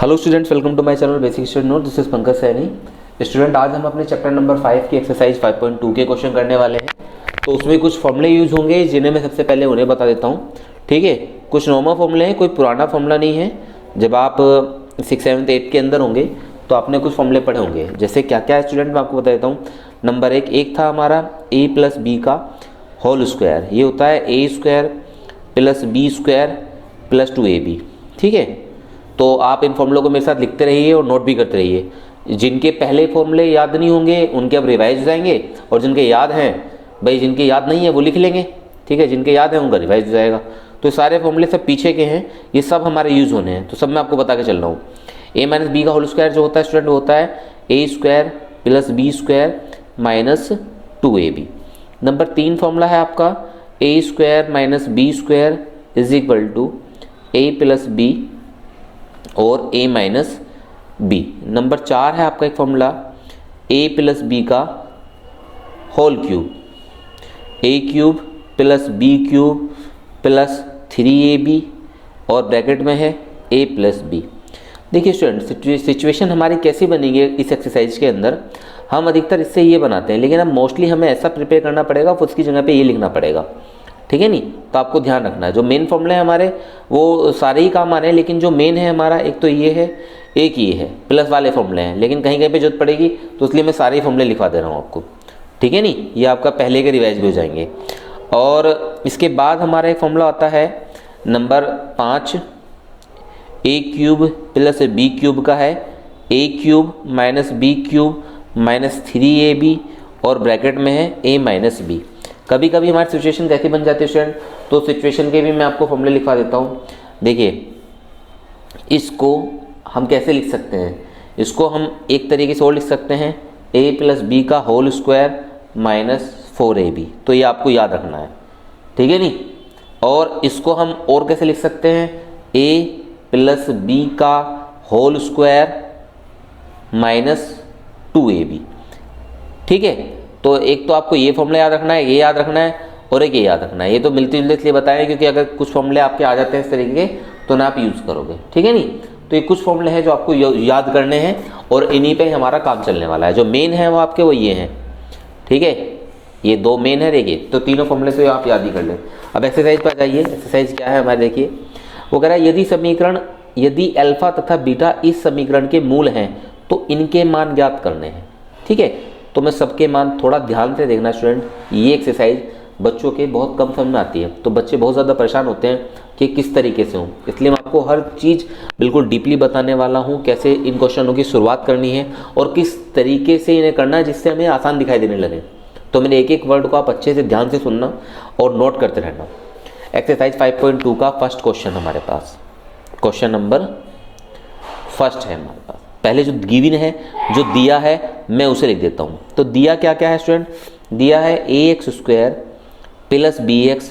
Hello students, welcome to my channel basic study note. This is Pankaj Saini. Student, आज हम अपने chapter number 5 की exercise 5.2 के क्वेश्चन करने वाले हैं। तो उसमें कुछ फॉर्मूले यूज होंगे जिन्हें मैं सबसे पहले उन्हें बता देता हूँ। ठीक है, कुछ नॉर्मल फॉर्मूले हैं, कोई पुराना फॉर्मूला नहीं है। जब आप 6, 7, 8 के अंदर होंगे तो आपने कुछ फॉर्मूले पढ़े होंगे। जैसे क्या क्या है स्टूडेंट, मैं आपको बता देता हूँ। नंबर एक था हमारा a प्लस बी का होल स्क्वायर। ये होता है a square plus B square plus 2ab। ठीक है, तो आप इन फॉर्मूलों को मेरे साथ लिखते रहिए और नोट भी करते रहिए। जिनके पहले फॉर्मूले याद नहीं होंगे उनके अब रिवाइज हो जाएंगे, और जिनके याद हैं, भाई जिनके याद नहीं है वो लिख लेंगे। ठीक है, जिनके याद है उनका रिवाइज हो जाएगा। तो सारे फॉर्मूले सब पीछे के हैं, ये सब हमारे यूज़ होने हैं, तो सब मैं आपको बता के चल रहा हूँ। a माइनस बी का होल स्क्वायर जो होता है स्टूडेंट, वो होता है a square plus B square minus 2ab। Number 3 formula है आपका a square minus B square is equal to a plus B और a माइनस बी। नंबर 4 है आपका एक फॉर्मूला a प्लस बी का whole cube, a cube plus B cube plus 3ab और bracket में है a प्लस बी। देखिए student, situation हमारी कैसी बनेगी इस एक्सरसाइज के अंदर। हम अधिकतर इससे ये बनाते हैं, लेकिन अब मोस्टली हमें ऐसा प्रिपेयर करना पड़ेगा, उसकी जगह पे ये लिखना पड़ेगा। ठीक है नी, तो आपको ध्यान रखना है जो मेन फॉर्मूले हैं हमारे वो सारे ही काम आ रहे हैं, लेकिन जो मेन है हमारा एक तो ये है, एक ये है, प्लस वाले फॉर्मूले हैं, लेकिन कहीं कहीं पे जरूरत पड़ेगी तो इसलिए मैं सारे फॉर्मूले लिखवा दे रहा हूँ आपको। ठीक है नी, ये आपका पहले के रिवाइज भी हो जाएंगे। और इसके बाद हमारा एक फॉर्मूला आता है number 5, a cube plus B cube का है a cube minus B cube minus 3ab और ब्रैकेट में है a माइनस बी। कभी कभी हमारी सिचुएशन कैसी बन जाती है स्टूडेंट, तो सिचुएशन के भी मैं आपको फॉर्मूले लिखवा देता हूँ। देखिए, इसको हम कैसे लिख सकते हैं, इसको हम एक तरीके से और लिख सकते हैं a प्लस बी का होल स्क्वायर माइनस 4ab। तो ये आपको याद रखना है, ठीक है नी। और इसको हम और कैसे लिख सकते हैं, a प्लस बी का होल स्क्वायर माइनस 2ab। ठीक है, तो एक तो आपको ये फॉर्मूला याद रखना है, ये याद रखना है, और एक ये याद रखना है। ये तो मिलते जुलते इसलिए बताएं क्योंकि अगर कुछ फॉर्मूले आपके आ जाते हैं इस तरीके के तो ना आप यूज़ करोगे। ठीक है नी, तो ये कुछ फॉर्मूले हैं जो आपको याद करने हैं और इन्हीं पे हमारा काम चलने वाला है। जो मेन है वो आपके वो ये हैं। ठीक है, ये 2 मेन है। देखिए, तो तीनों फॉर्मूले से आप याद ही कर लें। अब एक्सरसाइज पर जाइए। एक्सरसाइज क्या है हमारे, देखिए वो कह रहा है यदि अल्फा तथा बीटा इस समीकरण के मूल हैं तो इनके मान ज्ञात करने हैं। ठीक है, तो मैं सबके मान थोड़ा ध्यान से देखना स्टूडेंट। ये एक्सरसाइज बच्चों के बहुत कम समझ में आती है, तो बच्चे बहुत ज़्यादा परेशान होते हैं कि किस तरीके से हूँ, इसलिए मैं आपको हर चीज़ बिल्कुल डीपली बताने वाला हूँ, कैसे इन क्वेश्चनों की शुरुआत करनी है और किस तरीके से इन्हें करना है जिससे हमें आसान दिखाई देने लगे। तो मेरे एक एक वर्ड को आप अच्छे से ध्यान से सुनना और नोट करते रहना। एक्सरसाइज 5.2 का फर्स्ट क्वेश्चन हमारे पास, क्वेश्चन नंबर फर्स्ट है हमारे पास। पहले जो गिवन है, जो दिया है, मैं उसे लिख देता हूँ। तो दिया क्या क्या है स्टूडेंट, दिया है ax square plus bx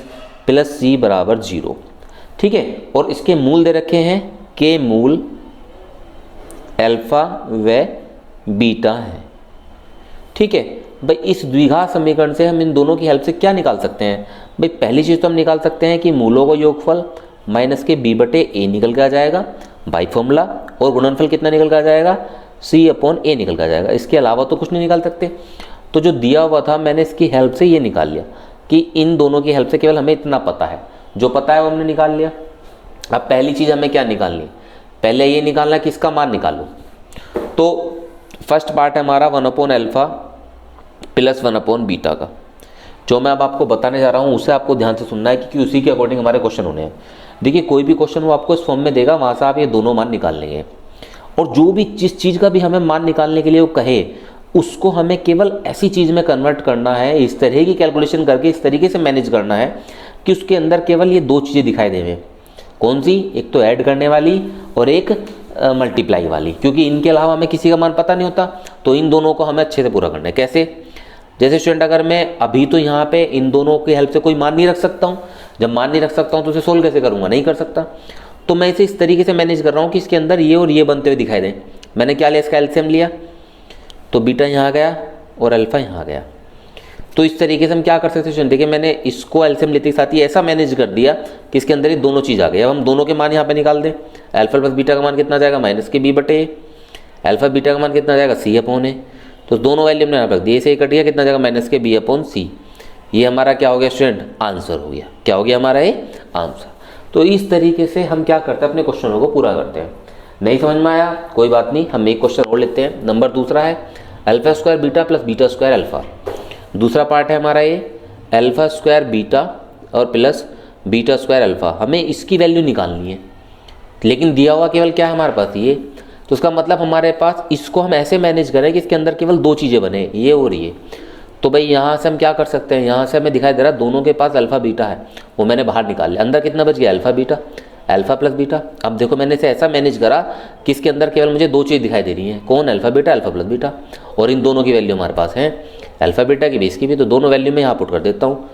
plus c बराबर 0। ठीक है, और इसके मूल दे रखे हैं के मूल अल्फा व बीटा है। ठीक है भाई, इस द्विघात समीकरण से हम इन दोनों की हेल्प से क्या निकाल सकते हैं। भाई पहली चीज़ तो हम निकाल सकते हैं कि मूलों का योगफल माइनस के b बटे a निकल के आ जाएगा बाई फॉर्मूला, और गुणनफल कितना निकल के आ जाएगा, c अपॉन a निकल के आ जाएगा। इसके अलावा तो कुछ नहीं निकाल सकते। तो जो दिया हुआ था मैंने इसकी हेल्प से ये निकाल लिया कि इन दोनों की हेल्प से केवल हमें इतना पता है, जो पता है वो हमने निकाल लिया। अब पहली चीज़ हमें क्या निकालनी, पहले ये निकालना कि इसका मान निकालो। तो फर्स्ट पार्ट है हमारा 1 upon alpha plus 1 upon beta का। जो मैं अब आपको बताने जा रहा हूँ उसे आपको ध्यान से सुनना है क्योंकि उसी के अकॉर्डिंग हमारे क्वेश्चन होने हैं। देखिए, कोई भी क्वेश्चन वो आपको इस फॉर्म में देगा, वहाँ से आप ये दोनों मान निकाल लेंगे, और जो भी जिस चीज़ का भी हमें मान निकालने के लिए वो कहे उसको हमें केवल ऐसी चीज़ में कन्वर्ट करना है, इस तरह की कैलकुलेशन करके इस तरीके से मैनेज करना है कि उसके अंदर केवल ये 2 चीज़ें दिखाई देवें। कौन सी, एक तो ऐड करने वाली और एक मल्टीप्लाई वाली, क्योंकि इनके अलावा हमें किसी का मान पता नहीं होता। तो इन दोनों को हमें अच्छे से पूरा करना है। कैसे, जैसे स्टूडेंट अगर मैं अभी तो यहाँ पे इन दोनों की हेल्प से कोई मान नहीं रख सकता हूँ, जब मान नहीं रख सकता हूँ तो उसे सोल्व कैसे करूँगा, नहीं कर सकता। तो मैं इसे इस तरीके से मैनेज कर रहा हूँ कि इसके अंदर ये और ये बनते हुए दिखाई दें। मैंने क्या लिया, इसका एलसीएम लिया, तो बीटा यहाँ गया और अल्फा यहाँ गया। तो इस तरीके से हम क्या कर सकते हैं, देखिए मैंने इसको एलसीएम लेते के साथ ही ऐसा मैनेज कर दिया कि इसके अंदर ये दोनों चीज़ आ गई। अब हम दोनों के मान यहाँ पे निकाल दें। अल्फा प्लस बीटा का मान कितना जाएगा, माइनस के बी बटे ए। अल्फा बीटा का मान कितना जाएगा, सी अपॉन ए। तो दोनों वैल्यू हमने यहाँ रख दिए, इसे कट गया, कितना जाएगा, माइनस के बी अपॉन सी। ये हमारा क्या हो गया स्टूडेंट, आंसर हो गया। क्या हो गया हमारा ये आंसर। तो इस तरीके से हम क्या करते हैं, अपने क्वेश्चनों को पूरा करते हैं। नहीं समझ में आया कोई बात नहीं, हम एक क्वेश्चन और लेते हैं। नंबर दूसरा है alpha square beta plus beta square alpha. दूसरा पार्ट है हमारा ये अल्फा स्क्वायर बीटा और प्लस बीटा स्क्वायर अल्फा। हमें इसकी वैल्यू निकालनी है, लेकिन दिया हुआ केवल क्या है हमारे पास, ये। तो उसका मतलब हमारे पास इसको हम ऐसे मैनेज करें कि इसके अंदर केवल दो चीज़ें बने, ये और ये। तो भाई यहाँ से हम क्या कर सकते हैं, यहाँ से हमें दिखाई दे रहा है दोनों के पास अल्फा बीटा है, वो मैंने बाहर निकाल लिया। अंदर कितना बच गया, alpha beta, alpha plus beta. अब देखो मैंने इसे ऐसा मैनेज करा कि इसके अंदर केवल मुझे दो चीज़ दिखाई दे रही हैं, कौन, alpha beta, alpha plus beta. और इन दोनों की वैल्यू हमारे पास है, अल्फा बीटा की भी इसकी भी। तो दोनों वैल्यू में यहाँ पुट कर देता हूँ।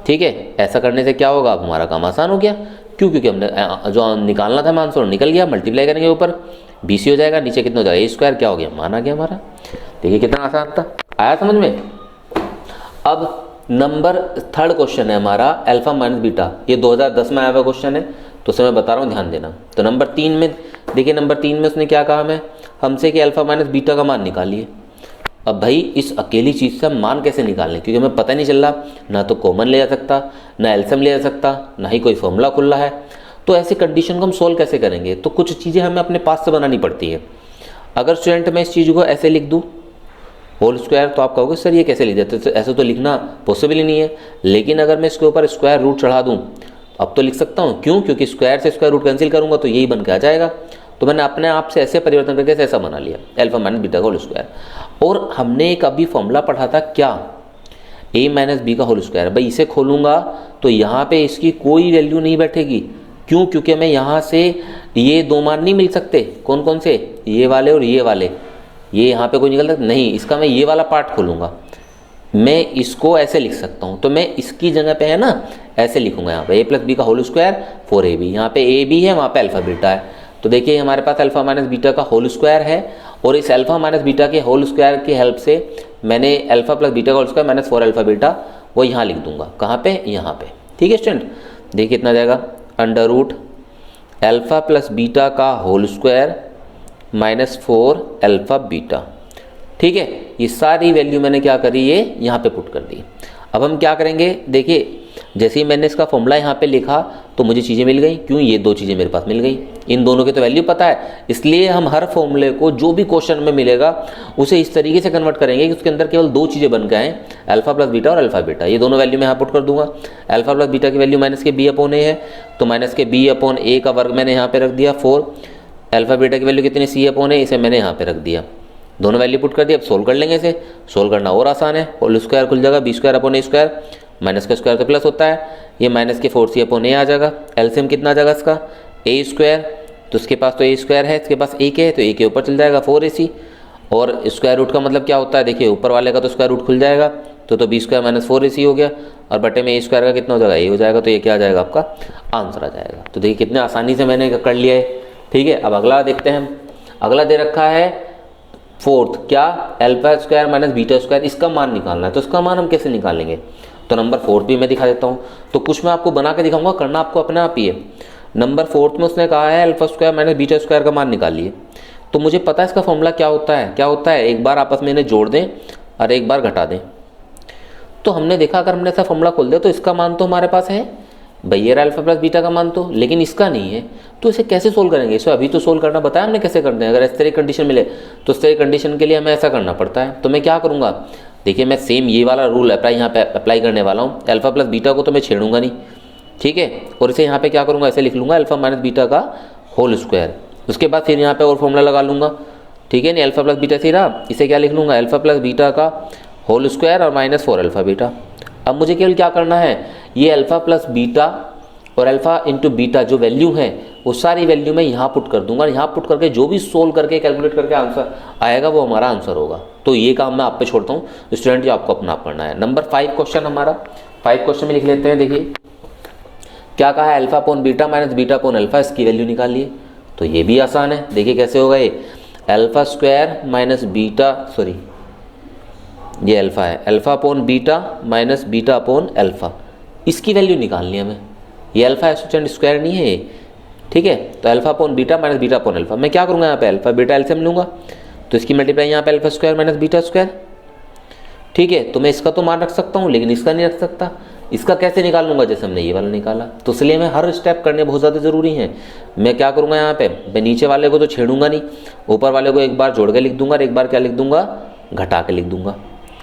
ठीक है, ऐसा करने से क्या होगा, अब हमारा काम आसान हो गया। क्यों, क्योंकि हमने जो निकालना था आंसर निकल गया। मल्टीप्लाई करेंगे ऊपर बीसी हो जाएगा, नीचे कितना हो जाएगा, ए स्क्वायर क्या हो गया, मान आ गया हमारा। देखिए कितना आसान था, आया समझ में। अब नंबर थर्ड क्वेश्चन है हमारा अल्फा माइनस बीटा। ये 2010 में आया हुआ क्वेश्चन है, तो उसे मैं बता रहा हूँ, ध्यान देना। तो नंबर 3 में देखिए, नंबर 3 में उसने क्या कहा हमें, हमसे कि अल्फा माइनस बीटा का मान निकालिए। अब भाई इस अकेली चीज़ से हम मान कैसे निकालें, क्योंकि हमें पता नहीं चल रहा, ना तो कॉमन ले जा सकता, ना एलसीएम ले जा सकता, ना ही कोई फॉर्मूला खुल रहा है। तो ऐसी कंडीशन को हम सोल्व कैसे करेंगे, तो कुछ चीज़ें हमें अपने पास से बनानी पड़ती है। अगर स्टूडेंट मैं इस चीज़ को ऐसे लिख दूँ होल स्क्वायर, तो आप कहोगे सर ये कैसे लिख देते, तो ऐसे तो लिखना पॉसिबल ही नहीं है। लेकिन अगर मैं इसके ऊपर स्क्वायर रूट चढ़ा दूँ, अब तो लिख सकता हूँ। क्यों, क्योंकि स्क्वायर से स्क्वायर रूट कैंसिल करूँगा तो यही बन के आ जाएगा। तो मैंने अपने आप से ऐसे परिवर्तन करके ऐसा बना लिया, अल्फा माइनस बीटा का होल स्क्वायर। और हमने एक अभी फॉर्मूला पढ़ा था क्या, ए माइनस बी का होल स्क्वायर। भाई इसे खोलूँगा तो यहाँ पे इसकी कोई वैल्यू नहीं बैठेगी। क्यों, क्योंकि मैं यहाँ से ये दो मान नहीं मिल सकते, कौन कौन से, ये वाले और ये वाले, ये यहाँ पे कोई निकल सकता नहीं। इसका मैं ये वाला पार्ट खोलूँगा, मैं इसको ऐसे लिख सकता हूँ। तो मैं इसकी जगह पे है ना ऐसे लिखूँगा, यहाँ पे ए प्लस बी का होल स्क्वायर 4ab। यहाँ पे ए बी है, वहाँ पे अल्फा बीटा है। तो देखिए हमारे पास अल्फा माइनस बीटा का होल स्क्वायर है, और इस अल्फा माइनस बीटा के होल स्क्वायर की हेल्प से मैंने अल्फा प्लस बीटा का whole square minus 4 alpha beta वो यहाँ लिख दूंगा। कहाँ पे, यहाँ पे। ठीक है स्टूडेंट, देखिए कितना जाएगा, under root alpha plus beta का whole square minus 4 alpha beta. ठीक है, ये सारी वैल्यू मैंने क्या करी, ये यहाँ पे पुट कर दी। अब हम क्या करेंगे, देखिए जैसे ही मैंने इसका फॉर्मूला यहाँ पे लिखा तो मुझे चीज़ें मिल गई। क्यों, ये दो चीज़ें मेरे पास मिल गई, इन दोनों की तो वैल्यू पता है। इसलिए हम हर फॉर्मूले को जो भी क्वेश्चन में मिलेगा उसे इस तरीके से कन्वर्ट करेंगे कि उसके अंदर केवल दो चीज़ें बन गए हैं, अल्फा प्लस बीटा और अल्फा बीटा। ये दोनों वैल्यू मैं यहाँ पुट कर दूंगा। अल्फा प्लस बीटा की वैल्यू माइनस के बी अपॉन ए है, तो माइनस के बी अपॉन ए का वर्ग मैंने यहाँ पे रख दिया 4। अल्फा बीटा की वैल्यू कितनी, सी अपॉन ए, इसे मैंने यहाँ पे रख दिया। दोनों वैल्यू पुट कर दिया। अब सोल्व कर लेंगे इसे, सोल्व करना और आसान है। होल स्क्वायर खुल जाएगा, बी स्क्वायर अपॉन ए स्क्वायर, माइनस का स्क्वायर तो प्लस होता है, ये माइनस के 4c अपॉन ए आ जाएगा। एलसीएम कितना आ जाएगा इसका, ए स्क्वायर, तो इसके पास तो ए स्क्वायर है, इसके पास ए के है, तो ए के ऊपर चल जाएगा 4ac। और स्क्वायर रूट का मतलब क्या होता है, देखिए ऊपर वाले का तो स्क्वायर रूट खुल जाएगा, तो बी स्क्वायर माइनस 4ac हो गया, और बटे में ए स्क्वायर का कितना हो जाएगा, ए हो जाएगा। तो ये क्या आ जाएगा, आपका आंसर आ जाएगा। तो देखिए कितने आसानी से मैंने कर लिया है। ठीक है, अब अगला देखते हैं हम। अगला दे रखा है फोर्थ, क्या, alpha square minus beta square, इसका मान निकालना है। तो इसका मान हम कैसे निकालेंगे, तो नंबर 4 भी मैं दिखा देता हूँ। तो कुछ मैं आपको बना के दिखाऊंगा, करना आपको अपने आप ही है। नंबर 4 में उसने कहा है alpha square minus beta square का मान निकालिए। तो मुझे पता है इसका फॉर्मूला क्या होता है, क्या होता है, एक बार आपस में इन्हें जोड़ दें और एक बार घटा दें। तो हमने देखा अगर हमने ऐसा फॉर्मूला खोल दिया तो इसका मान तो हमारे पास है, भैया अल्फा प्लस बीटा का मान तो, लेकिन इसका नहीं है। तो इसे कैसे सोल्व करेंगे, इसे अभी तो सोल्व करना बताया हमने कैसे करते हैं। अगर इस तरह कंडीशन मिले तो इस तरह कंडीशन के लिए हमें ऐसा करना पड़ता है। तो मैं क्या करूँगा, देखिए मैं सेम ये वाला रूल अप्लाई यहाँ पे अप्लाई करने वाला हूँ। अल्फा प्लस बीटा को तो मैं छेड़ूंगा नहीं, ठीक है। और इसे यहाँ पे क्या करूँगा, ऐसे लिख लूँगा अल्फा माइनस बीटा का होल स्क्वायर। उसके बाद फिर यहाँ पे और फॉर्मूला लगा लूँगा, ठीक है। नहीं, अल्फा प्लस बीटा से रहा, इसे क्या लिख लूँगा, अल्फा प्लस बीटा का होल स्क्वायर और माइनस 4 अल्फा बीटा। अब मुझे केवल क्या करना है, ये अल्फा प्लस बीटा और अल्फा इंटू बीटा जो वैल्यू है वो सारी वैल्यू मैं यहाँ पुट कर दूंगा। यहाँ पुट करके जो भी सोल्व करके कैलकुलेट करके आंसर आएगा वो हमारा आंसर होगा। तो ये काम मैं आप पे छोड़ता हूँ स्टूडेंट, जो आपको अपना करना है। नंबर 5 क्वेश्चन हमारा, 5 क्वेश्चन में लिख लेते हैं। देखिए क्या कहा है, alpha upon beta minus beta upon alpha, इसकी वैल्यू निकालिए। तो ये भी आसान है, देखिए कैसे होगा। ये alpha square minus beta, sorry ये अल्फ़ा है, alpha upon beta minus beta upon alpha, इसकी वैल्यू निकालनी है हमें। ये अल्फ़ा है स्टूडेंट, स्क्वायर नहीं है ये, ठीक है। तो alpha upon beta minus beta upon alpha, मैं क्या करूँगा यहाँ पे अल्फ़ा बीटा एलसीएम लूँगा, तो इसकी मल्टीप्लाई यहाँ पे alpha square minus beta square, ठीक है। तो मैं इसका तो मान रख सकता हूँ लेकिन इसका नहीं रख सकता। इसका कैसे निकाल लूँगा, जैसे हमने ये वाला निकाला। तो इसलिए मैं हर स्टेप करने बहुत ज़्यादा ज़रूरी है। मैं क्या करूँगा यहाँ पे, मैं नीचे वाले को तो छेड़ूंगा नहीं, ऊपर वाले को एक बार जोड़ के लिख दूंगा और एक बार क्या लिख दूंगा, घटा के लिख दूंगा।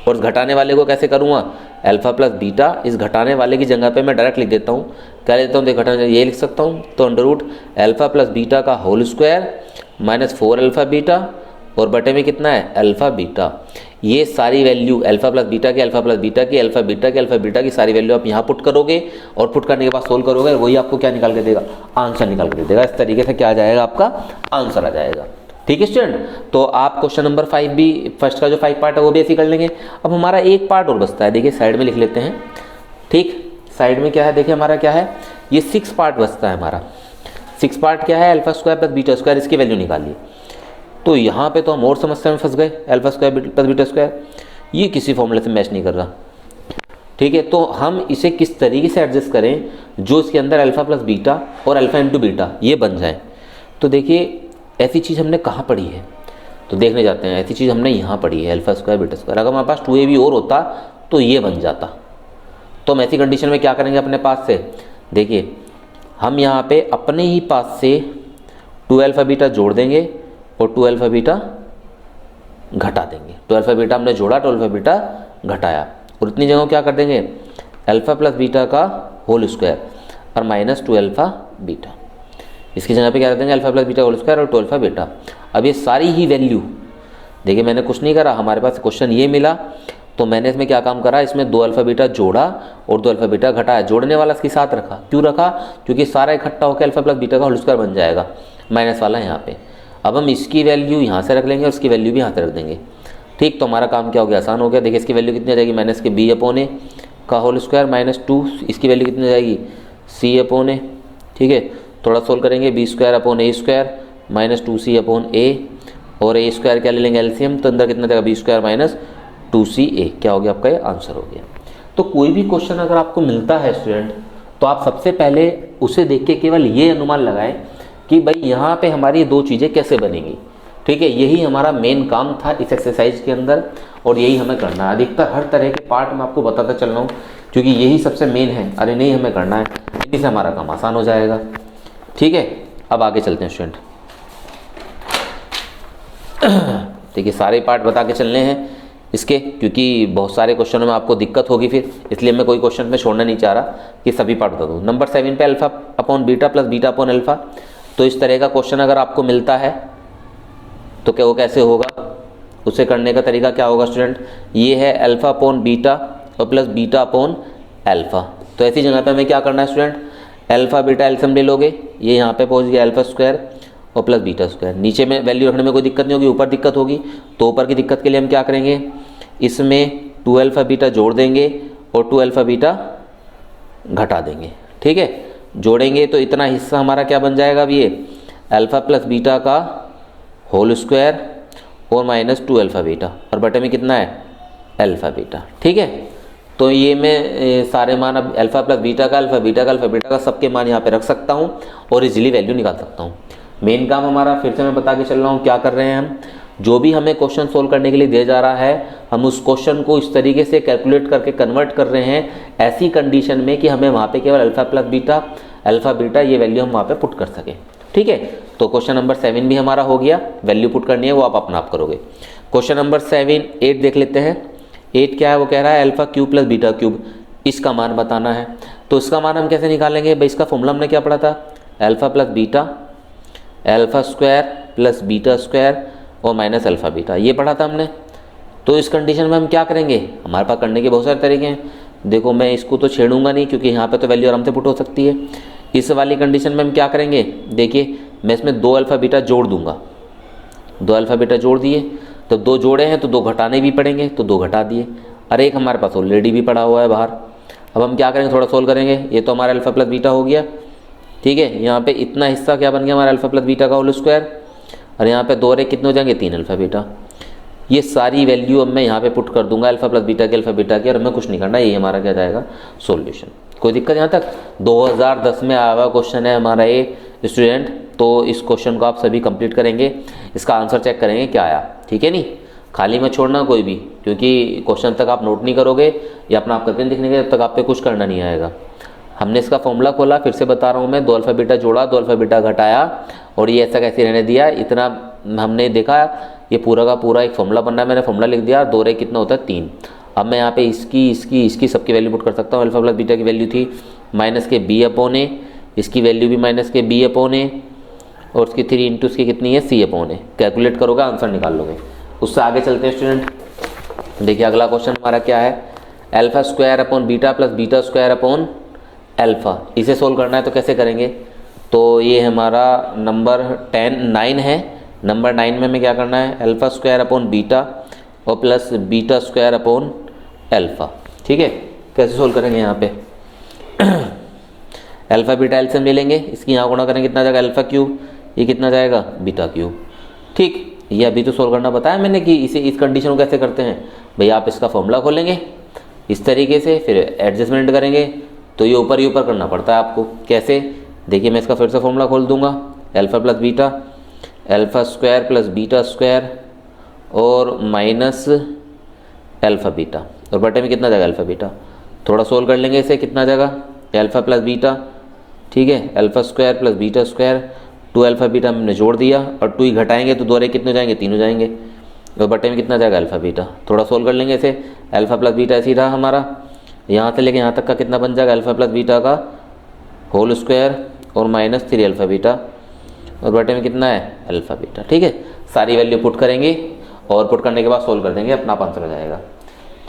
और घटाने वाले को कैसे करूँगा, अल्फ़ा प्लस बीटा, इस घटाने वाले की जगह पे मैं डायरेक्ट लिख देता हूँ, क्या लिखता हूँ, घटाने ये लिख सकता हूँ। तो under root alpha plus beta का whole square minus 4 alpha beta और बटे में कितना है, अल्फ़ा बीटा। ये सारी वैल्यू अल्फ़ा प्लस बीटा की, अल्फ़ा प्लस बीटा की, अल्फ़ा बीटा की, अल्फ़ा बीटा की सारी वैल्यू आप यहाँ पुट करोगे और पुट करने के बाद सोल्व करोगे, वही आपको क्या निकाल के देगा, आंसर निकाल के दे देगा। इस तरीके से क्या आ जाएगा, आपका आंसर आ जाएगा। ठीक है स्टूडेंट, तो आप क्वेश्चन नंबर 5 भी, फर्स्ट का जो 5 पार्ट है वो भी ऐसे कर लेंगे। अब हमारा एक पार्ट और बचता है, देखिए साइड में लिख लेते हैं। ठीक, साइड में क्या है, देखिए हमारा क्या है, ये 6 पार्ट बचता है हमारा। 6 पार्ट क्या है, alpha square plus beta square, इसकी वैल्यू निकालिए। तो यहाँ पे तो हम और समस्या में फंस गए, alpha square plus beta square, ये किसी फॉर्मूले से मैच नहीं कर रहा। ठीक है, तो हम इसे किस तरीके से एडजस्ट करें जो इसके अंदर अल्फ़ा प्लस बीटा और अल्फ़ा इंटू बीटा ये बन जाए। तो देखिए ऐसी चीज़ हमने कहाँ पढ़ी है, तो देखने जाते हैं। ऐसी चीज़ हमने यहाँ पढ़ी है, अल्फ़ा स्क्वायर बीटा स्क्वायर। अगर हमारे पास 2ab और होता तो ये बन जाता। तो हम ऐसी कंडीशन में क्या करेंगे अपने पास से, देखिए हम यहाँ पे अपने ही पास से 2 अल्फ़ा बीटा जोड़ देंगे और 2 अल्फ़ा बीटा घटा देंगे। 2 अल्फ़ा बीटा हमने जोड़ा, 2 अल्फ़ा बीटा घटाया, और इतनी जगह क्या कर देंगे, अल्फ़ा प्लस बीटा का होल स्क्वायर और माइनस 2 अल्फ़ा बीटा, इसकी जगह पे क्या कर देंगे, alpha plus beta whole square और 2 अल्फ़ा बीटा। अब ये सारी ही वैल्यू, देखिए मैंने कुछ नहीं करा, हमारे पास क्वेश्चन ये मिला तो मैंने इसमें क्या काम करा, इसमें 2 अल्फ़ा बीटा जोड़ा और 2 अल्फ़ा बीटा घटाया। जोड़ने वाला इसके साथ रखा, क्यों रखा, क्योंकि सारा इकट्ठा होकर अल्फ़ा प्लस बीटा का होल स्क्वायर बन जाएगा, माइनस वाला यहाँ पे। अब हम इसकी वैल्यू यहाँ से रख लेंगे और इसकी वैल्यू भी यहाँ से रख देंगे। ठीक, तो हमारा काम क्या हो गया, आसान हो गया। देखिए इसकी वैल्यू कितनी आ जाएगी, माइनस के b अपॉन ए का होल स्क्वायर माइनस 2, इसकी वैल्यू कितनी आ जाएगी, c अपॉन ए। ठीक है, थोड़ा सोल्व करेंगे, बी स्क्वायर अपॉन ए स्क्वायर माइनस 2c अपॉन ए, और ए स्क्वायर क्या ले लेंगे एलसीएम, तो अंदर कितना जाएगा, बी स्क्वायर माइनस 2ca। क्या हो गया, आपका ये आंसर हो गया। तो कोई भी क्वेश्चन अगर आपको मिलता है स्टूडेंट, तो आप सबसे पहले उसे देख के केवल ये अनुमान लगाएं कि भाई यहाँ पे हमारी दो चीज़ें कैसे बनेंगी। ठीक है, यही हमारा मेन काम था इस एक्सरसाइज के अंदर और यही हमें करना है। अधिकतर हर तरह के पार्ट में आपको बताता चल रहा हूँ क्योंकि यही सबसे मेन है। अरे नहीं, हमें करना है, इसी से हमारा काम आसान हो जाएगा। ठीक है, अब आगे चलते हैं स्टूडेंट। देखिए सारे पार्ट बता के चलने हैं इसके, क्योंकि बहुत सारे क्वेश्चनों में आपको दिक्कत होगी फिर, इसलिए मैं कोई क्वेश्चन में छोड़ना नहीं चाह रहा कि सभी पार्ट बता दूँ। नंबर 7 पे alpha upon beta plus beta upon alpha, तो इस तरह का क्वेश्चन अगर आपको मिलता है तो क्या वो कैसे होगा, उसे करने का तरीका क्या होगा स्टूडेंट, ये है अल्फ़ा अपॉन बीटा और प्लस बीटा अपॉन अल्फ़ा। तो ऐसी जगह पे हमें क्या करना है स्टूडेंट, अल्फ़ा बीटा एल्सियम ले लोगे, ये यहाँ पे पहुँच गया अल्फ़ा स्क्वायर और प्लस बीटा स्क्वायर। नीचे में वैल्यू रखने में कोई दिक्कत नहीं होगी, ऊपर दिक्कत होगी, तो ऊपर की दिक्कत के लिए हम क्या करेंगे, इसमें 2 अल्फ़ा बीटा जोड़ देंगे और 2 अल्फ़ा बीटा घटा देंगे। ठीक है, जोड़ेंगे तो इतना हिस्सा हमारा क्या बन जाएगा, अब ये अल्फ़ा प्लस बीटा का होल स्क्वायर और माइनस 2 अल्फ़ा बीटा, और बटे में कितना है, अल्फ़ा बीटा। ठीक है, तो ये मैं सारे मान अब अल्फ़ा प्लस बीटा का, अल्फ़ा बीटा का, अल्फ़ा बीटा का सबके मान यहाँ पे रख सकता हूँ और इजीली वैल्यू निकाल सकता हूँ। मेन काम हमारा, फिर से मैं बता के चल रहा हूँ क्या कर रहे हैं हम, जो भी हमें क्वेश्चन सोल्व करने के लिए दिया जा रहा है, हम उस क्वेश्चन को इस तरीके से कैलकुलेट करके कन्वर्ट कर रहे हैं ऐसी कंडीशन में कि हमें वहाँ पे केवल alpha plus beta, alpha beta ये वैल्यू हम वहाँ पे पुट कर सकें। ठीक है, तो क्वेश्चन नंबर 7 भी हमारा हो गया, वैल्यू पुट करनी है वो आप अपना आप करोगे। क्वेश्चन नंबर 8 देख लेते हैं। 8 क्या है, वो कह रहा है alpha cube plus beta cube, इसका मान बताना है। तो इसका मान हम कैसे निकालेंगे भाई, इसका फॉर्मूला हमने क्या पढ़ा था, alpha plus beta, alpha square plus beta square और माइनस अल्फ़ा बीटा, ये पढ़ा था हमने। तो इस कंडीशन में हम क्या करेंगे, हमारे पास करने के बहुत सारे तरीके हैं। देखो मैं इसको तो छेड़ूंगा नहीं क्योंकि यहाँ पे तो वैल्यू आराम से पुट हो सकती है। इस वाली कंडीशन में हम क्या करेंगे, देखिए मैं इसमें 2 अल्फ़ा बीटा जोड़ दूंगा, 2 अल्फ़ा बीटा जोड़ दिए, तो 2 जोड़े हैं तो 2 घटाने भी पड़ेंगे, तो 2 घटा दिए, और एक हमारे पास ऑलरेडी भी पड़ा हुआ है बाहर। अब हम क्या करेंगे, थोड़ा सोल्व करेंगे, ये तो हमारा अल्फ़ा प्लस बीटा हो गया। ठीक है, यहाँ पे इतना हिस्सा क्या बन गया हमारा अल्फ़ा प्लस बीटा का होल स्क्वायर, और यहाँ पे 2 और 1 कितने हो जाएंगे, 3 अल्फ़ा बीटा। ये सारी वैल्यू अब मैं यहाँ पे पुट कर दूंगा अल्फा प्लस बीटा की, और हमें कुछ नहीं करना, ये हमारा क्या जाएगा सॉल्यूशन। कोई दिक्कत यहाँ तक? 2010 में आया हुआ क्वेश्चन है हमारा ये स्टूडेंट, तो इस क्वेश्चन को आप सभी कंप्लीट करेंगे, इसका आंसर चेक करेंगे क्या आया, ठीक है नहीं, खाली मत छोड़ना कोई भी, क्योंकि क्वेश्चन तक आप नोट नहीं करोगे या अपना आप करके नहीं दिखने तब तक आप पे कुछ करना नहीं आएगा। हमने इसका फॉर्मूला खोला, फिर से बता रहा हूँ मैं, 2 अल्फा बीटा जोड़ा, 2 अल्फा बीटा घटाया और ये ऐसा कैसे रहने दिया, इतना हमने देखा ये पूरा का पूरा एक फॉर्मूला बनना है, मैंने फॉर्मूला लिख दिया, 2 रे कितना होता है 3। अब मैं यहाँ पे इसकी सबकी वैल्यू पुट कर सकता हूँ। अल्फा प्लस बीटा की वैल्यू थी माइनस के बी अपॉन ए, इसकी वैल्यू भी माइनस के बी अपॉन ए, और उसकी 3 इंटू इसकी कितनी है सी अपॉन ए। कैलकुलेट करोगे आंसर निकाल लोगे। उससे आगे चलते हैं स्टूडेंट, देखिए अगला क्वेश्चन हमारा क्या है, alpha square upon beta plus beta square upon alpha, इसे सोल्व करना है तो कैसे करेंगे। तो ये हमारा नंबर 9 है। नंबर 9 में हमें क्या करना है, अल्फा स्क्वायर अपॉन बीटा और plus beta square upon alpha, ठीक है। कैसे सोल्व करेंगे यहाँ पे अल्फा बीटा एलसीएम ले लेंगे, इसकी यहाँ गुणा करेंगे, कितना जाएगा अल्फा क्यूब, ये कितना जाएगा बीटा क्यूब, ठीक। ये अभी तो सोल्व करना बताया मैंने कि इसे इस कंडीशन को कैसे करते हैं भाई, आप इसका फॉर्मूला खोलेंगे इस तरीके से, फिर एडजस्टमेंट करेंगे, तो ये ऊपर ही ऊपर करना पड़ता है आपको। कैसे, देखिए मैं इसका फिर से फॉर्मूला खोल दूंगा, alpha plus beta, alpha square plus beta square और माइनस अल्फा बीटा, और बटे में कितना जाएगा अल्फा बीटा। थोड़ा सोल्व कर लेंगे इसे, कितना जाएगा अल्फा प्लस बीटा, ठीक है, alpha square plus beta square, 2 alpha beta हमने जोड़ दिया और 2 ही घटाएंगे तो 2 रे कितने हो जाएंगे 3 हो जाएंगे, और बटे में कितना जाएगा अल्फा बीटा। थोड़ा सोल्व कर लेंगे इसे, अल्फा प्लस बीटा ऐसे ही रहा हमारा, यहाँ से लेके यहाँ तक का कितना बन जाएगा अल्फा प्लस बीटा का होल स्क्वायर और माइनस 3 अल्फा बीटा, और बटे में कितना है अल्फा बीटा, ठीक है। सारी वैल्यू पुट करेंगे और पुट करने के बाद सोल्व कर देंगे, अपना आंसर हो जाएगा,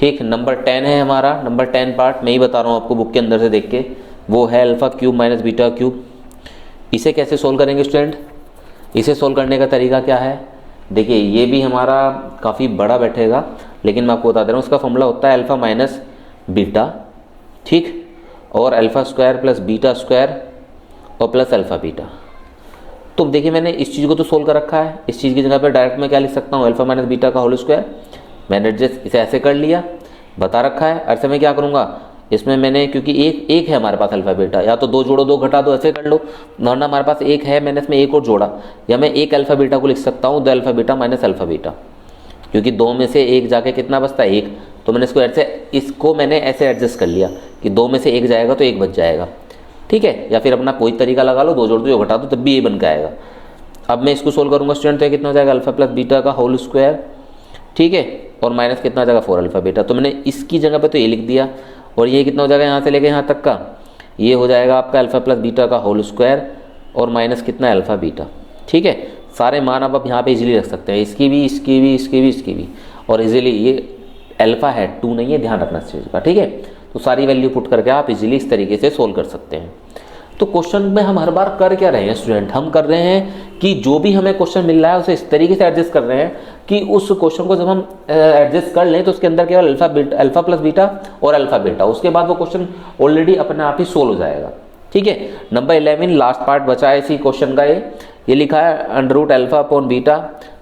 ठीक। नंबर 10 है हमारा, नंबर 10 पार्ट मैं ही बता रहा हूँ आपको बुक के अंदर से देख के, वो है alpha cube minus beta cube. इसे कैसे सोल्व करेंगे स्टूडेंट, इसे सोल्व करने का तरीका क्या है, देखिए ये भी हमारा काफ़ी बड़ा बैठेगा, लेकिन मैं आपको बता दे रहा हूँ उसका फॉर्मूला होता है अल्फा माइनस बीटा, ठीक, और alpha square plus beta square और प्लस अल्फा बीटा। तो देखिए मैंने इस चीज़ को तो सोल्व कर रखा है, इस चीज़ की जगह पर डायरेक्ट मैं क्या लिख सकता हूँ, अल्फा माइनस बीटा का होल स्क्वायर, मैंने एडजस्ट इसे ऐसे कर लिया, बता रखा है। ऐसे में क्या करूँगा, इसमें मैंने क्योंकि एक है हमारे पास अल्फा बीटा, या तो 2 जोड़ो 2 घटा दो, ऐसे कर लो, वरना हमारे पास 1 है, मैंने इसमें 1 और जोड़ा, या मैं 1 अल्फा बीटा को लिख सकता हूँ 2 alpha beta minus alpha beta, क्योंकि 2 में से 1 जाके कितना बचता है 1, तो मैंने इसको मैंने ऐसे एडजस्ट कर लिया कि 2 में से 1 जाएगा तो 1 बच जाएगा, ठीक है। या फिर अपना कोई तरीका लगा लो, 2 जोड़ दो 2 घटा दो, तब भी ये बन के आएगा। अब मैं इसको सोल्व करूँगा स्टूडेंट, तो कितना हो जाएगा अल्फा प्लस बीटा का होल स्क्वायर, ठीक है, और माइनस कितना हो जाएगा 4 अल्फा बीटा। तो मैंने इसकी जगह पे तो ये लिख दिया, और ये कितना हो जाएगा यहाँ से लेके यहाँ तक का, ये हो जाएगा आपका अल्फा प्लस बीटा का होल स्क्वायर और माइनस कितना अल्फा बीटा, ठीक है। सारे मान आप यहाँ पे इजीली रख सकते हैं, इसकी भी, इसकी भी, इसकी भी, इसकी भी, और इजीली ये अल्फा है 2 नहीं है, ध्यान रखना इस चीज़ का, ठीक है। तो सारी वैल्यू पुट करके आप इजीली इस तरीके से सोल्व कर सकते हैं। तो क्वेश्चन में हम हर बार कर क्या रहे हैं स्टूडेंट, हम कर रहे हैं कि जो भी हमें क्वेश्चन मिल रहा है उसे इस तरीके से एडजस्ट कर रहे हैं कि उस क्वेश्चन को जब हम एडजस्ट कर लें तो उसके अंदर केवल अल्फा प्लस बीटा और अल्फा बीटा, उसके बाद वो क्वेश्चन ऑलरेडी अपने आप ही सोल्व हो जाएगा, ठीक है। नंबर 11 लास्ट पार्ट बचा है इसी क्वेश्चन का, ये लिखा है under root alpha upon beta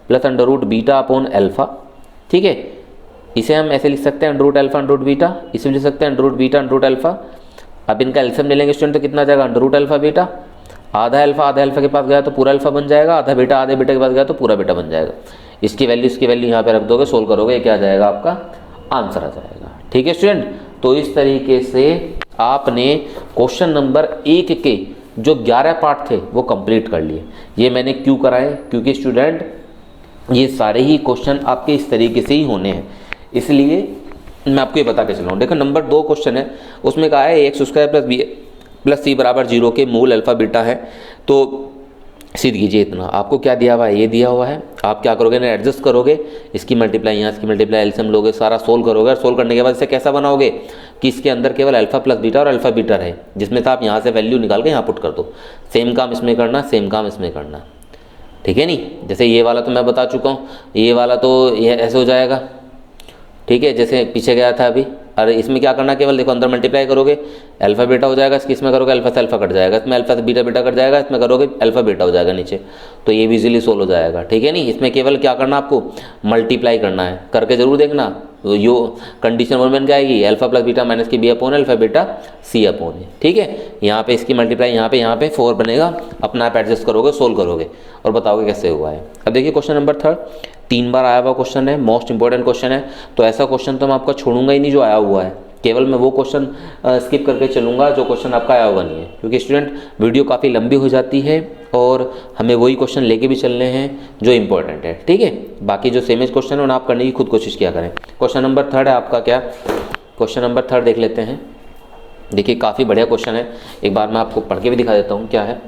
plus under root beta upon alpha, ठीक है। इसे हम ऐसे लिख सकते हैं under root alpha under root beta, इसे लिख सकते हैं under root beta under root alpha. अब इनका एलसीएम ले लेंगे स्टूडेंट, तो कितना जाएगा अंडर रूट अल्फा बीटा, आधा अल्फा के पास गया तो पूरा अल्फा बन जाएगा, आधा बेटा आधे बेटा के पास गया तो पूरा बेटा बन जाएगा। इसकी वैल्यू यहाँ पे रख दोगे, सोल्व करोगे, क्या आ जाएगा आपका आंसर आ जाएगा, ठीक है स्टूडेंट। तो इस तरीके से आपने क्वेश्चन नंबर 1 के जो 11 पार्ट थे वो कंप्लीट कर लिए। ये मैंने क्यों कराए, क्योंकि स्टूडेंट ये सारे ही क्वेश्चन आपके इस तरीके से ही होने हैं, इसलिए मैं आपको ये बता के चल रहा हूँ। देखो नंबर 2 क्वेश्चन है, उसमें कहा है x square plus b plus c बराबर 0 के मूल अल्फा बीटा है। तो सिद्ध कीजिए इतना, आपको क्या दिया हुआ है, ये दिया हुआ है, आप क्या करोगे ना एडजस्ट करोगे, इसकी मल्टीप्लाई यहाँ, इसकी मल्टीप्लाई एलसीएम लोगे, सारा सोल्व करोगे, और सोल्व करने के बाद इसे कैसा बनाओगे कि इसके अंदर केवल अल्फा प्लस बीटा और अल्फा बीटा रहे, जिसमें से आप यहाँ से वैल्यू निकाल के यहाँ पुट कर दो। सेम काम इसमें करना, सेम काम इसमें करना, ठीक है नहीं। जैसे ये वाला तो मैं बता चुका हूँ, ये वाला तो ये ऐसे हो जाएगा, ठीक है, जैसे पीछे गया था अभी, अरे इसमें क्या करना, केवल देखो अंदर मल्टीप्लाई करोगे अल्फा बीटा हो जाएगा, इसमें करोगे अल्फा से अल्फा कट जाएगा, इसमें अल्फा से बीटा बीटा कट जाएगा, इसमें करोगे अल्फा बीटा हो जाएगा नीचे, तो ये भी इजीली सोल्व हो जाएगा। ठीक है नहीं, इसमें केवल क्या करना आपको, मल्टीप्लाई करना है, करके जरूर देखना। तो यो कंडीशन वन बन जाएगी अल्फा प्लस बीटा माइनस की बी अपॉन अल्फा बीटा सी अपॉन है। ठीक है, यहाँ पे इसकी मल्टीप्लाई यहाँ पे 4 बनेगा, अपना आप एडजस्ट करोगे, सोल्व करोगे और बताओगे कैसे हुआ है। अब देखिए क्वेश्चन नंबर 3 3 बार आया हुआ क्वेश्चन है, मोस्ट इंपॉर्टेंट क्वेश्चन है, तो ऐसा क्वेश्चन तो मैं आपका छोड़ूंगा ही नहीं जो आया हुआ है, केवल मैं वो क्वेश्चन स्किप करके चलूँगा जो क्वेश्चन आपका आया हुआ नहीं है, क्योंकि स्टूडेंट वीडियो काफ़ी लंबी हो जाती है और हमें वही क्वेश्चन लेके भी चलने हैं जो इंपॉर्टेंट है। ठीक है, बाकी जो सेम एज क्वेश्चन है उन्हें आप करने की खुद कोशिश किया करें। क्वेश्चन नंबर 3 है आपका, क्या क्वेश्चन नंबर 3 देख लेते हैं। देखिए काफ़ी बढ़िया क्वेश्चन है, एक बार मैं आपको पढ़ के भी दिखा देता हूँ क्या है।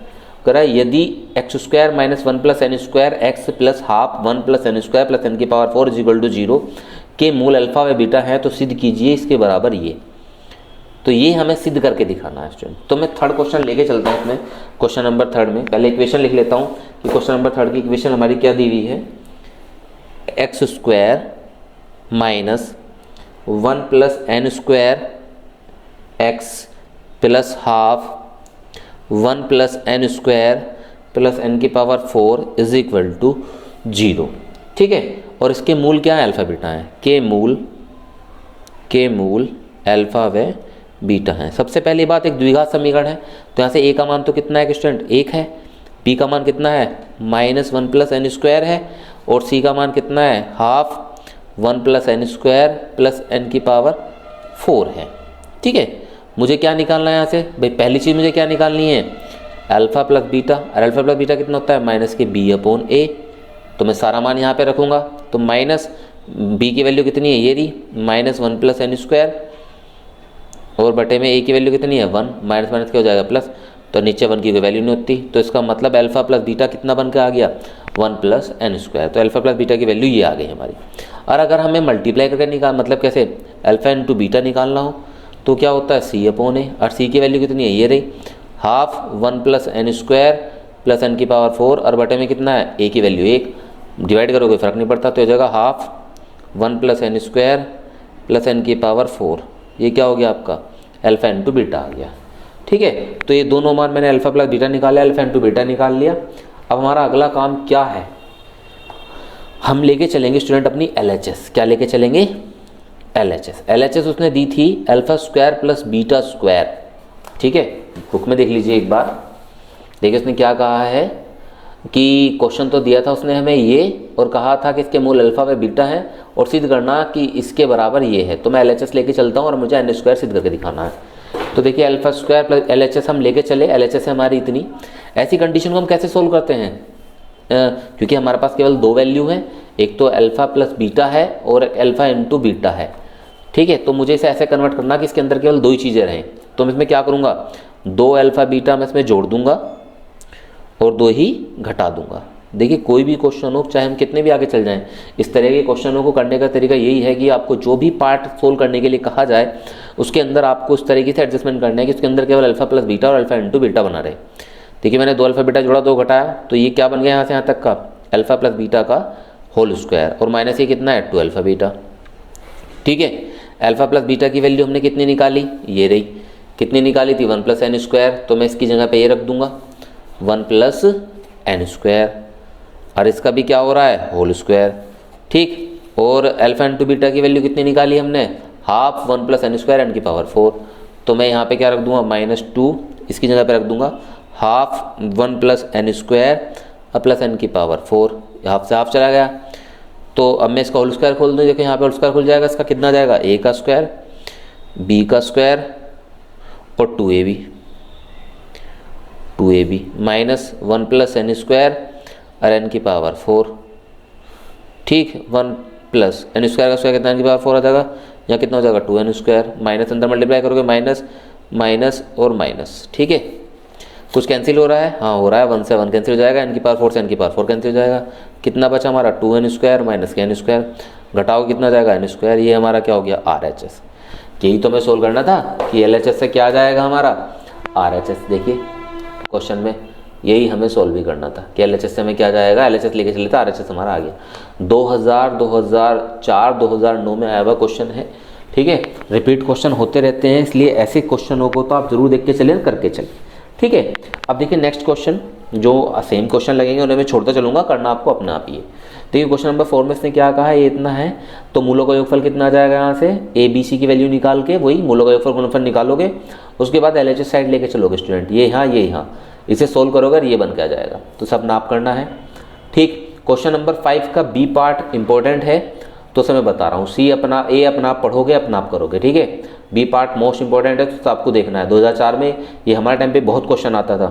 कह रहा है यदि x square minus 1 plus n square x plus half 1 plus n square plus n की पावर 4 इज इक्वल टू 0 के मूल अल्फा व बीटा है तो सिद्ध कीजिए इसके बराबर ये। तो ये हमें सिद्ध करके दिखाना है स्टूडेंट। तो मैं थर्ड क्वेश्चन लेके चलता हूँ इसमें, क्वेश्चन नंबर 3 में पहले इक्वेशन लिख लेता हूँ कि क्वेश्चन नंबर 3 की इक्वेशन हमारी क्या दी हुई है, x square minus 1 plus n square x plus half 1 plus n square plus n की पावर 4 इज इक्वल टू 0। ठीक है, और इसके मूल क्या है, अल्फा बीटा है, के मूल अल्फा व बीटा है। सबसे पहली बात एक द्विघात समीकरण है, तो यहाँ से ए का मान तो कितना है स्टूडेंट, 1 है, बी का मान कितना है माइनस 1 प्लस एन स्क्वायर है, और सी का मान कितना है half 1 plus n square plus n की पावर 4 है। ठीक है, मुझे क्या निकालना है यहाँ से भाई, पहली चीज़ मुझे क्या निकालनी है, अल्फा प्लस बीटा, और अल्फा प्लस बीटा कितना होता है माइनस के बी अपॉन ए। तो मैं सारा मान यहाँ पे रखूँगा, तो माइनस बी की वैल्यू कितनी है, ये रही माइनस 1 प्लस एन स्क्वायर, और बटे में ए की वैल्यू कितनी है 1, माइनस माइनस क्या हो जाएगा प्लस, तो नीचे 1 की कोई वैल्यू नहीं होती, तो इसका मतलब अल्फा प्लस बीटा कितना बन के आ गया 1 प्लस एन स्क्वायर। तो अल्फा प्लस बीटा की वैल्यू ये आ गई हमारी। और अगर हमें मल्टीप्लाई करके मतलब कैसे अल्फा इंटू बीटा निकालना हो तो क्या होता है सी अपॉन ए, और सी की वैल्यू कितनी है ये रही half 1 plus n square plus n की पावर 4, और बटे में कितना है ए की वैल्यू 1, डिवाइड करोगे फर्क नहीं पड़ता, तो हो जाएगा half 1 plus n square plus n की पावर 4, ये क्या हो गया आपका अल्फा इंटू बीटा आ गया। ठीक है, तो ये दोनों मान मैंने अल्फा प्लस बीटा निकाला, अल्फा इंटू बीटा निकाल लिया। अब हमारा अगला काम क्या है, हम लेके चलेंगे स्टूडेंट अपनी LHS। क्या लेके चलेंगे, LHS उसने दी थी alpha square plus beta square. ठीक है, बुक में देख लीजिए एक बार, देखिए उसने क्या कहा है कि क्वेश्चन तो दिया था उसने हमें ये, और कहा था कि इसके मूल अल्फा व बीटा है और सिद्ध करना कि इसके बराबर ये है। तो मैं LHS लेके चलता हूँ और मुझे एन स्क्वायर सिद्ध करके दिखाना है। तो देखिए अल्फा स्क्वायर प्लस LHS हम लेके चले, LHS है हमारी इतनी। ऐसी कंडीशन को हम कैसे सोल्व करते हैं, क्योंकि हमारे पास केवल 2 वैल्यू हैं, एक तो अल्फा प्लस बीटा है और एक अल्फा इंटू बीटा है। ठीक है, तो मुझे इसे ऐसे कन्वर्ट करना कि इसके अंदर केवल 2 ही चीज़ें रहें। तो मैं इसमें क्या करूँगा, 2 अल्फा बीटा मैं इसमें जोड़ दूंगा और 2 ही घटा दूंगा। देखिए कोई भी क्वेश्चन हो, चाहे हम कितने भी आगे चल जाएं, इस तरह के क्वेश्चनों को करने का तरीका यही है कि आपको जो भी पार्ट सोल्व करने के लिए कहा जाए उसके अंदर आपको उस तरीके से एडजस्टमेंट करना है कि उसके अंदर केवल अल्फा प्लस बीटा और अल्फा इंटू बीटा बना रहे। देखिए मैंने 2 अल्फा बीटा जोड़ा, 2 घटाया, तो ये क्या बन गया यहाँ से यहाँ तक का अल्फा प्लस बीटा का होल स्क्वायर, और माइनस ये कितना है 2 अल्फा बीटा। ठीक है, अल्फा प्लस बीटा की वैल्यू हमने कितनी निकाली, ये रही, कितनी निकाली थी 1 प्लस एन स्क्वायर, तो मैं इसकी जगह पे ये रख दूंगा 1 प्लस एन स्क्वायर, और इसका भी क्या हो रहा है होल स्क्वायर। ठीक, और अल्फा इंटू बीटा की वैल्यू कितनी निकाली हमने, half 1 plus n square n की पावर 4, तो मैं यहाँ पे क्या रख दूंगा -2, इसकी जगह पे रख दूंगा half 1 plus n square plus n की पावर 4, हाफ से हाफ चला गया। तो अब मैं इसका होल स्क्वायर खोल दूँ, देखो यहाँ पे होल स्क्वायर खुल जाएगा, इसका कितना जाएगा a का स्क्वायर b का स्क्वायर और 2ab minus 1 plus n square और एन की पावर 4। ठीक, 1 प्लस एन स्क्वायर का स्क्वायर कितना एन की पावर 4 आ जाएगा, यहाँ कितना हो जाएगा 2n स्क्वायर, माइनस अंदर मल्टीप्लाई करोगे माइनस माइनस और माइनस। ठीक है, कुछ कैंसिल हो रहा है, हाँ हो रहा है, 1 से 1 कैंसिल हो जाएगा, एन की पावर 4 से एन की पावर 4 कैंसिल हो जाएगा, कितना बचा हमारा 2n स्क्वायर माइनस के एन स्क्वायर, घटाओ कितना जाएगा एन स्क्वायर, ये हमारा क्या हो गया RHS। यही तो मैं सोल्व करना था कि LHS से क्या जाएगा हमारा RHS। देखिए क्वेश्चन में यही हमें सोल्व भी करना था कि LHS से हमें क्या जाएगा, LHS लेके चले था, RHS हमारा आ गया। 2000, 2004, 2009 में आया हुआ क्वेश्चन है, ठीक है, रिपीट क्वेश्चन होते रहते हैं, इसलिए ऐसे क्वेश्चनों को तो आप जरूर देख के चलें, करके चलें। ठीक है, अब देखिए नेक्स्ट क्वेश्चन, जो सेम क्वेश्चन लगेंगे उन्हें मैं छोड़ता चलूंगा, करना आपको अपने आप ही है। देखिए क्वेश्चन नंबर 4 में इसने क्या कहा है, ये इतना है, तो मूलों का योगफल कितना आ जाएगा, यहाँ से ए बी सी की वैल्यू निकाल के वही मूलों का योगफल गुणनफल निकालोगे, उसके बाद LHS साइड लेके चलोगे स्टूडेंट, ये यहाँ, इसे सोल्व करोगे और ये बन के आ जाएगा, तो सब नाप करना है। ठीक, क्वेश्चन नंबर 5 का बी पार्ट इंपॉर्टेंट है, तो समय बता रहा हूँ, ए अपना आप पढ़ोगे, अपना आप करोगे। ठीक है, बी पार्ट मोस्ट इंपॉर्टेंट है, तो आपको देखना है। 2004 में ये हमारे टाइम पे बहुत क्वेश्चन आता था,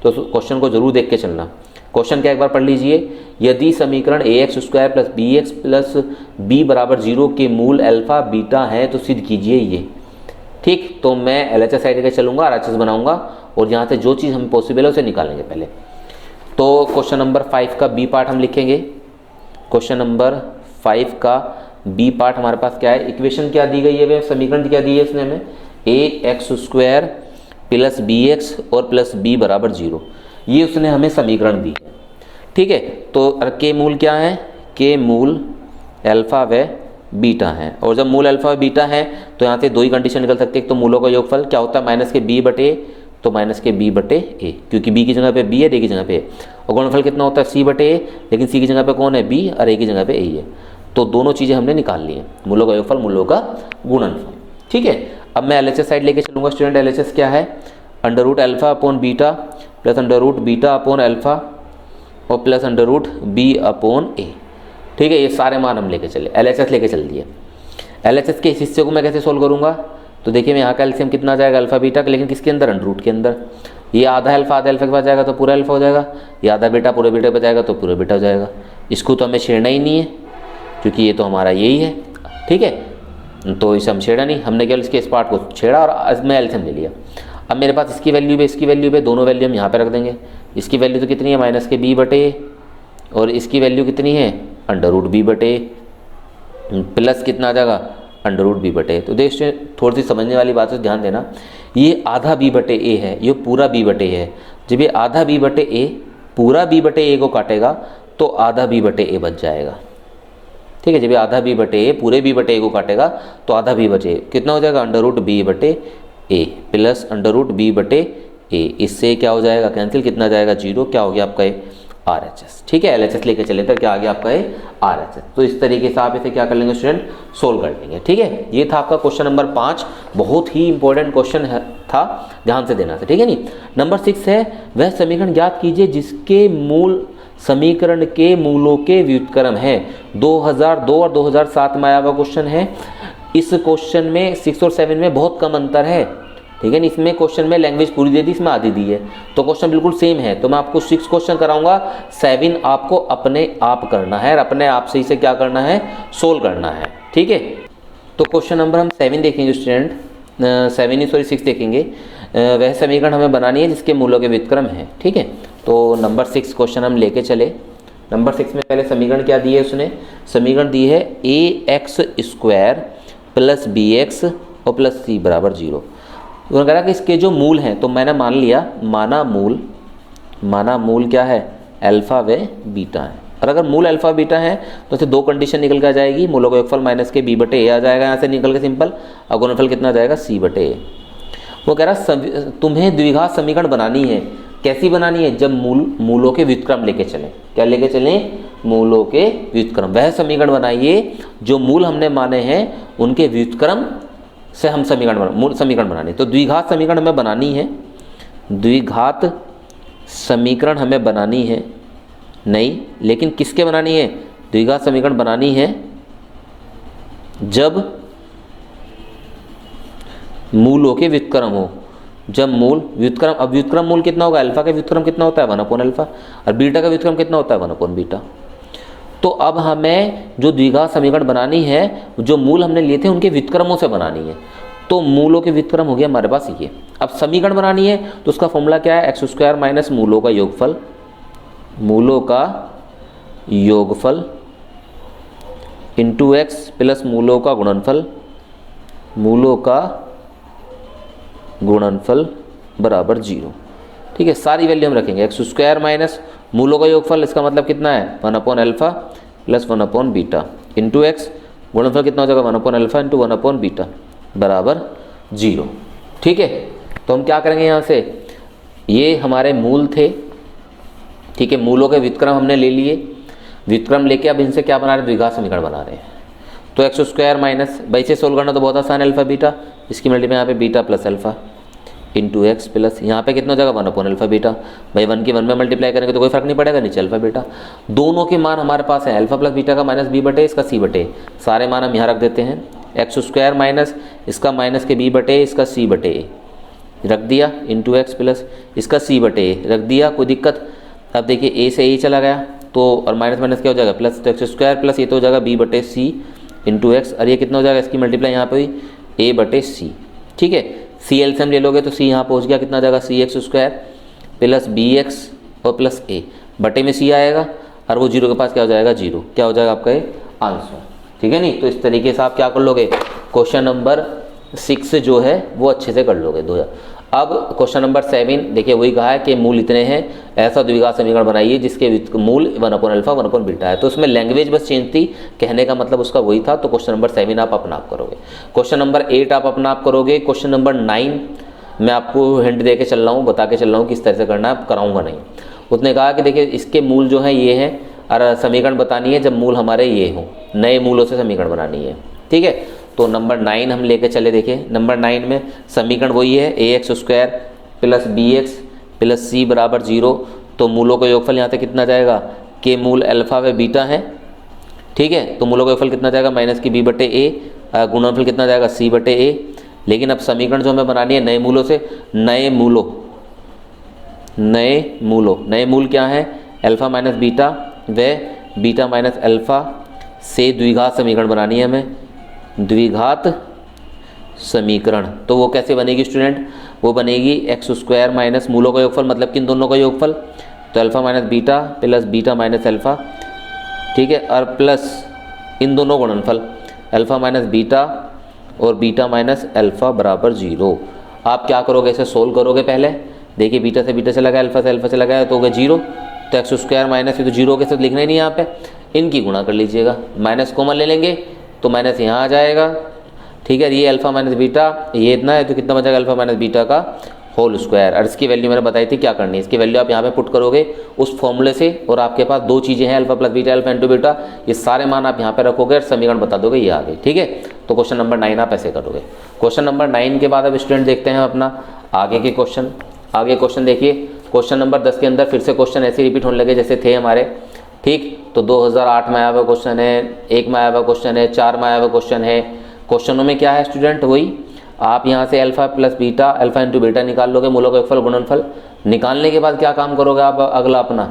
तो क्वेश्चन को जरूर देख के चलना। क्वेश्चन क्या एक बार पढ़ लीजिए, यदि समीकरण ax² + bx + b = 0 के मूल अल्फा बीटा हैं तो सिद्ध कीजिए ये। ठीक, तो मैं LHS साइड लेकर चलूंगा, RHS बनाऊंगा, और यहाँ से जो चीज़ हमें पॉसिबल है उसे निकालेंगे पहले। तो क्वेश्चन नंबर 5 का बी पार्ट हम लिखेंगे। क्वेश्चन नंबर 5 का बी पार्ट हमारे पास क्या है, इक्वेशन क्या दी गई है, समीकरण क्या दी है इसने हमें, ax² + bx और +b = 0, ये उसने हमें समीकरण दी है। ठीक है, तो के मूल क्या है, के मूल अल्फा व बीटा है, और जब मूल अल्फा व बीटा है तो यहाँ से दो ही कंडीशन निकल सकती है, एक तो मूलों का योगफल क्या होता है -b/a, तो -b/a, क्योंकि b की जगह पे b है, a की जगह पे a, और गुणनफल कितना होता है c/a, लेकिन c की जगह पे कौन है, b, और a की जगह पे a है, तो दोनों चीज़ें हमने निकाल ली हैं, मूलों का योगफल, मूलों का गुणनफल। ठीक है, अब मैं LHS साइड लेके चलूँगा स्टूडेंट। LHS क्या है, √α/β + √β/α और +√b/a। ठीक है, ये सारे मान हम लेके चले, LHS लेके चल दिए। LHS के इस हिस्से को मैं कैसे सोल्व करूँगा, तो देखिए मैं यहाँ का एलसीएम कितना आ जाएगा, अल्फा बीटा का, लेकिन किसके अंदर, √ के अंदर। ये आधा अल्फा के पास जाएगा तो पूरा अल्फा हो जाएगा, ये आधा बीटा पूरे बीटा पे जाएगा तो पूरा बीटा हो जाएगा। इसको तो हमें छेड़ना ही नहीं है, क्योंकि ये तो हमारा यही है। ठीक है, तो इसे हम छेड़ा नहीं, हमने केवल इसके इस पार्ट को छेड़ा और मैं एलसीएम ले लिया। अब मेरे पास इसकी वैल्यू पे, इसकी वैल्यू पे, दोनों वैल्यू हम यहाँ पे रख देंगे। इसकी वैल्यू तो कितनी है, -b/a, और इसकी वैल्यू कितनी है, √b/a, प्लस कितना आ जाएगा, √b/a। तो देखिए थोड़ी सी समझने वाली बात है, ध्यान देना, ये आधा b/a है, ये पूरा b/a है। जब ये आधा b/a पूरा b/a को काटेगा तो आधा b/a बच जाएगा। ठीक है, जब ये आधा b/a पूरे b/a को काटेगा तो आधा b/a कितना हो जाएगा, √b/a प्लस √b/a। इससे क्या हो जाएगा, कैंसिल, कितना जाएगा, 0, क्या हो गया आपका ये RHS। ठीक है, LHS लेके चले तो क्या आ गया आपका ये RHS। तो इस तरीके से आप इसे क्या कर लेंगे स्टूडेंट, सोल्व कर लेंगे। ठीक है, ये था आपका क्वेश्चन नंबर 5, बहुत ही इंपॉर्टेंट क्वेश्चन था, ध्यान से देना था। ठीक है नहीं, नंबर 6 है, वह समीकरण ज्ञात कीजिए जिसके मूल समीकरण के मूलों के व्युत्क्रम है। 2002 और 2007 में आया हुआ क्वेश्चन है। इस क्वेश्चन में 6 और 7 में बहुत कम अंतर है। ठीक है, इसमें क्वेश्चन में लैंग्वेज पूरी दे दी, इसमें आधी दी है, तो क्वेश्चन बिल्कुल सेम है। तो मैं आपको 6 क्वेश्चन कराऊंगा, 7 आपको अपने आप करना है और अपने आप से इसे क्या करना है, सोल्व करना है। ठीक है, तो क्वेश्चन नंबर हम 7 देखेंगे स्टूडेंट, 6 देखेंगे। वह समीकरण हमें बनानी है जिसके मूलों के व्युत्क्रम है। ठीक है, तो नंबर 6 क्वेश्चन हम लेके चले। नंबर 6 में पहले समीकरण क्या दी है उसने, समीकरण दी है ax² + bx और +c = 0। उन्होंने कहा कि इसके जो मूल हैं, तो मैंने मान लिया, माना मूल क्या है, अल्फा व बीटा है। और अगर मूल अल्फा बीटा है तो इसे दो कंडीशन निकल के आ जाएगी, मूलों का योगफल -b/a आ जाएगा यहाँ से निकल के सिंपल, और गुणनफल कितना आ जाएगा, c/a। वो कह रहा तुम्हें द्विघात समीकरण बनानी है। कैसी बनानी है, जब मूलों के व्युत्क्रम लेके चलें। क्या लेके चलें, मूलों के व्युत्क्रम। वह समीकरण बनाइए जो मूल हमने माने हैं उनके व्युत्क्रम से हम समीकरण बनानी। तो द्विघात समीकरण हमें बनानी है, द्विघात समीकरण हमें बनानी है नहीं, लेकिन किसके बनानी है, द्विघात समीकरण बनानी है जब मूलों के व्युत्क्रम हो। जब मूल व्युत्क्रम, अब व्युत्क्रम मूल कितना होगा, अल्फा का व्युत्क्रम कितना होता है, 1/α, और बीटा का व्युत्क्रम कितना होता है, 1/β। तो अब हमें जो द्विघात समीकरण बनानी है, जो मूल हमने लिए थे उनके व्युत्क्रमों से बनानी है। तो मूलों के व्युत्क्रम हो गया हमारे पास ये। अब समीकरण बनानी है तो उसका फॉर्मूला क्या है, x² - मूलों का योगफल, मूलों का योगफल इंटू x प्लस मूलों का गुणनफल, मूलों का गुणनफल बराबर 0। ठीक है, सारी वैल्यू हम रखेंगे। x² मूलों का योगफल, इसका मतलब कितना है, 1/α प्लस 1/β इंटू x गुणनफल कितना हो जाएगा 1 upon alpha into 1 upon beta बराबर 0। ठीक है, तो हम क्या करेंगे यहाँ से, ये हमारे मूल थे, ठीक है, मूलों के व्युत्क्रम हमने ले लिए, व्युत्क्रम लेके अब इनसे क्या बना रहे हैं, द्विघात समीकरण बना रहे हैं। तो एक्स स्क्वायर माइनस, भाई से सोल्व करना तो बहुत आसान है, अल्फा बीटा, इसकी मल्टीप्लाई यहाँ पे beta plus alpha into x plus यहाँ पे कितना हो जाएगा 1 अपॉन अल्फा बीटा, भाई 1 की 1 में मल्टीप्लाई करेंगे तो कोई फर्क नहीं पड़ेगा, नीचे अल्फा बीटा। दोनों के मान हमारे पास है, अल्फा प्लस बीटा का माइनस बी बटे इसका सी बटे, सारे मान हम यहाँ रख देते हैं, एक्स स्क्वायर माइनस इसका माइनस के बी बटे इसका सी बटे रख दिया इंटू एक्स प्लस इसका सी बटे रख दिया, कोई दिक्कत। अब देखिए ए से ए चला गया तो और माइनस माइनस क्या हो जाएगा प्लस, तो एक्स स्क्वायर प्लस ये तो हो जाएगा बी बटे सी इंटू एक्स, और ये कितना हो जाएगा, इसकी मल्टीप्लाई यहाँ पे हुई ए बटे सी। ठीक है, सी एलसीएम ले लोगे तो सी यहाँ पहुँच गया, कितना आ जाएगा c x square plus b x और प्लस ए बटे में सी आएगा, और वो जीरो के पास क्या हो जाएगा 0, क्या हो जाएगा आपका ये आंसर। ठीक है नहीं, तो इस तरीके से आप क्या कर लोगे, क्वेश्चन नंबर 6 जो है वो अच्छे से कर लोगे 2000। अब क्वेश्चन नंबर 7 देखिए, वही कहा है कि मूल इतने हैं, ऐसा द्विघात समीकरण बनाइए जिसके मूल 1 अपॉन अल्फा 1 अपॉन बीटा है। तो उसमें लैंग्वेज बस चेंज थी, कहने का मतलब उसका वही था। तो क्वेश्चन नंबर 7 आप अपना आप करोगे, क्वेश्चन नंबर 8 आप अपना आप करोगे, क्वेश्चन नंबर 9 मैं आपको हिंट दे के चल रहा हूँ, बता के चल रहा हूँ किस तरह से करना है, कराऊंगा नहीं। उसने कहा कि देखिए इसके मूल जो हैं ये हैं, और समीकरण बतानी है जब मूल हमारे ये हों, नए मूलों से समीकरण बनानी है। ठीक है, तो नंबर 9 हम लेके चले, देखिए नंबर 9 में समीकरण वही है a x square plus b x plus c बराबर 0। तो मूलों का योगफल यहाँ से कितना जाएगा, के मूल अल्फा व बीटा है। ठीक है, तो मूलों का योगफल कितना जाएगा माइनस की बी बटे ए, गुणनफल कितना जाएगा सी बटे ए। लेकिन अब समीकरण जो हमें बनानी है नए मूलों से, नए मूल क्या है, अल्फा माइनस बीटा व बीटा माइनस अल्फा से द्विघात समीकरण बनानी है हमें, द्विघात समीकरण। तो वो कैसे बनेगी स्टूडेंट, वो बनेगी एक्स स्क्वायर माइनस मूलों का योगफल, मतलब किन दोनों का योगफल, तो alpha minus beta plus beta minus alpha. ठीक है, और प्लस इन दोनों गुणनफल अल्फा माइनस बीटा और बीटा माइनस अल्फा बराबर 0। आप क्या करोगे, इसे सोल्व करोगे पहले, देखिए बीटा से बीटा चला गया, अल्फा से अल्फा चला गया तो हो गया 0। तो एक्स स्क्वायर माइनस, ये तो 0 के साथ लिखना ही नहीं यहाँ पे, इनकी गुणा कर लीजिएगा, माइनस कॉमन ले लेंगे तो माइनस यहाँ आ जाएगा। ठीक है, ये अल्फा माइनस बीटा ये इतना है तो कितना बचेगा अल्फा माइनस बीटा का होल स्क्वायर, और इसकी वैल्यू मैंने बताई थी क्या करनी है, इसकी वैल्यू आप यहाँ पे पुट करोगे उस फॉर्मूले से, और आपके पास दो चीज़ें हैं alpha plus beta alpha into beta, ये सारे मान आप यहाँ पे रखोगे और समीकरण बता दोगे, ये आ गई। ठीक है, तो क्वेश्चन नंबर 9 आप ऐसे करोगे। क्वेश्चन नंबर 9 के बाद अब स्टूडेंट देखते हैं अपना आगे के क्वेश्चन। आगे क्वेश्चन देखिए, क्वेश्चन नंबर 10 के अंदर फिर से क्वेश्चन ऐसे रिपीट होने लगे जैसे थे हमारे। ठीक, तो 2008 में आया हुआ क्वेश्चन है, 1 में आया हुआ क्वेश्चन है, 4 में आया हुआ क्वेश्चन है। क्वेश्चनों में क्या है स्टूडेंट, वही आप यहाँ से alpha plus beta alpha into beta निकाल लोगे, मूलों का योगफल गुणनफल। निकालने के बाद क्या काम करोगे आप अगला अपना,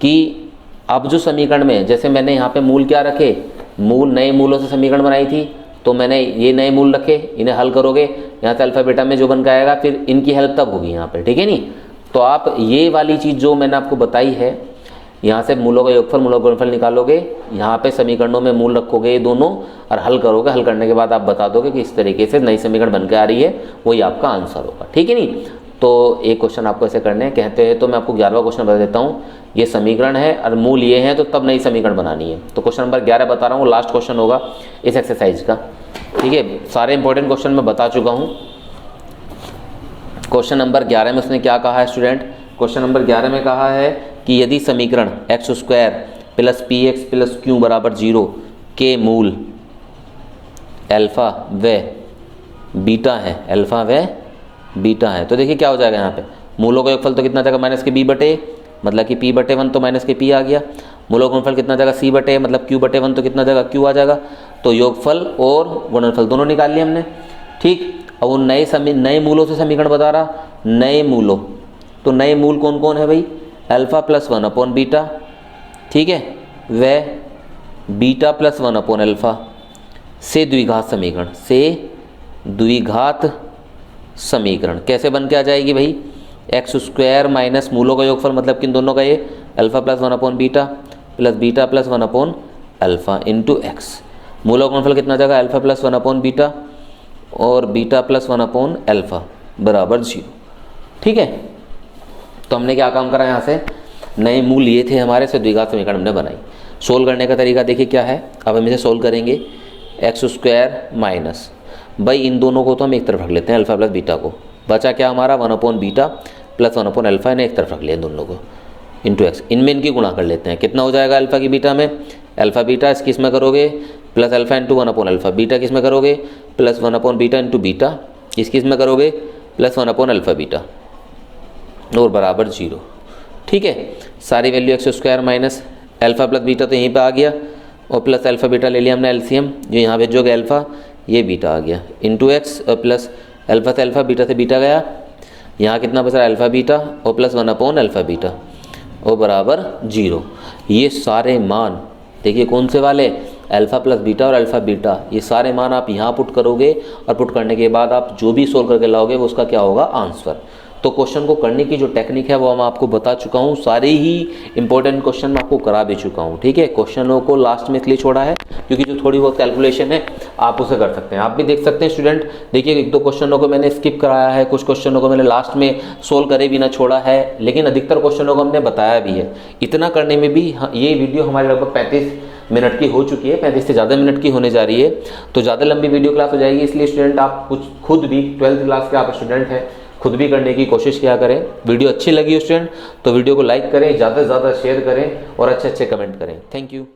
कि अब जो समीकरण में जैसे मैंने यहाँ पे मूल क्या रखे, मूल नए मूलों से समीकरण बनाई थी, तो मैंने ये नए मूल रखे, इन्हें हल करोगे, यहाँ से अल्फा बीटा में जो बन के आएगा फिर इनकी हेल्प तब होगी यहाँ पे। ठीक है नहीं, तो आप ये वाली चीज़ जो मैंने आपको बताई है, यहाँ से मूलों का योगफल मूलों का गुणनफल निकालोगे, यहाँ पे समीकरणों में मूल रखोगे ये दोनों और हल करोगे, हल करने के बाद आप बता दोगे कि इस तरीके से नई समीकरण बन के आ रही है, वही आपका आंसर होगा। ठीक है नहीं, तो एक क्वेश्चन आपको ऐसे करने हैं, कहते हैं तो मैं आपको 11वां क्वेश्चन बता देता हूँ। ये समीकरण है और मूल ये है, तो तब नई समीकरण बनानी है। तो क्वेश्चन नंबर 11 बता रहा हूँ, लास्ट क्वेश्चन होगा इस एक्सरसाइज का। ठीक है, सारे इंपॉर्टेंट क्वेश्चन मैं बता चुका हूँ। क्वेश्चन नंबर 11 में उसने क्या कहा है स्टूडेंट, क्वेश्चन नंबर 11 में कहा है कि यदि समीकरण x square plus P x plus Q बराबर 0 के मूल अल्फा व बीटा है, अल्फा व बीटा है, तो देखिए क्या हो जाएगा यहाँ पे, मूलों का योगफल तो कितना जाएगा माइनस के बी बटे, मतलब कि पी बटे 1 तो माइनस के पी आ गया, मूलों का गुणनफल कितना जाएगा सी बटे, मतलब क्यू बटे 1 तो कितना जाएगा क्यू आ जाएगा। तो योगफल और गुणनफल दोनों निकाल लिए हमने। ठीक, अब वो नए मूलों से समीकरण बता रहा, नए मूलों, तो नए मूल कौन कौन है भाई, अल्फा प्लस 1 अपॉन बीटा, ठीक है, व बीटा प्लस 1 अपॉन अल्फा से द्विघात समीकरण, से द्विघात समीकरण कैसे बन के आ जाएगी भाई, एक्स स्क्वायर माइनस मूलों का योगफल, मतलब किन दोनों का, ये alpha plus 1 upon beta plus 1 upon alpha into x, मूलों का गुणनफल कितना जाएगा अल्फा प्लस 1 अपॉन बीटा और बीटा प्लस 1 अपॉन अल्फा बराबर 0। ठीक है, तो हमने क्या काम करा, यहाँ से नए मूल ये थे हमारे, से द्विघात समीकरण हमने बनाई। सोल्व करने का तरीका देखिए क्या है, अब हम इसे सोल्व करेंगे। एक्स स्क्वायर माइनस, भाई इन दोनों को तो हम एक तरफ रख लेते हैं, अल्फ़ा प्लस बीटा को, बचा क्या हमारा 1/बीटा प्लस 1/अल्फ़ा, इन्हें एक तरफ रख लिया दोनों को, इंटू एक्स, इनमें इनकी गुणा कर लेते हैं, कितना हो जाएगा अल्फ़ा की बीटा में, अल्फ़ा बीटा इसकी इसमें करोगे प्लस अल्फ़ा इंटू 1/अल्फ़ा, बीटा किस में करोगे प्लस 1/बीटा इंटू बीटा, इसकी इसमें करोगे प्लस 1/अल्फ़ा बीटा और बराबर 0। ठीक है, सारी value x square minus alpha plus beta तो यहीं पे आ गया और प्लस अल्फ़ा बीटा ले लिया हमने एलसीएम, जो यहाँ भेजोगे अल्फ़ा ये बीटा आ गया इंटू एक्स और प्लस अल्फ़ा से अल्फ़ा बीटा से बीटा गया, यहाँ कितना बच रहा है अल्फ़ा बीटा और प्लस 1/अल्फ़ा बीटा और बराबर 0। ये सारे मान देखिए कौन से वाले, अल्फ़ा प्लस बीटा और अल्फ़ा बीटा, ये सारे मान आप यहाँ पुट करोगे और पुट करने के बाद आप जो भी सोल्व करके लाओगे वो उसका क्या होगा आंसर। तो क्वेश्चन को करने की जो टेक्निक है वो मैं आपको बता चुका हूँ, सारे ही इंपॉर्टेंट क्वेश्चन मैं आपको करा भी चुका हूँ। ठीक है, क्वेश्चनों को लास्ट में इसलिए छोड़ा है क्योंकि जो थोड़ी बहुत कैलकुलेशन है आप उसे कर सकते हैं, आप भी देख सकते हैं स्टूडेंट। देखिए एक दो क्वेश्चनों को मैंने स्किप कराया है, कुछ क्वेश्चनों को मैंने लास्ट में सोल्व करे भी ना छोड़ा है, लेकिन अधिकतर क्वेश्चनों को हमने बताया भी है। इतना करने में भी ये वीडियो हमारी लगभग 35 मिनट की हो चुकी है, 35 से ज़्यादा मिनट की होने जा रही है, तो ज़्यादा लंबी वीडियो क्लास हो जाएगी। इसलिए स्टूडेंट आप कुछ खुद भी 12th क्लास के आप स्टूडेंट हैं, खुद भी करने की कोशिश किया करें। वीडियो अच्छी लगी स्टूडेंट तो वीडियो को लाइक करें, ज़्यादा से ज़्यादा शेयर करें और अच्छे अच्छे कमेंट करें। Thank you.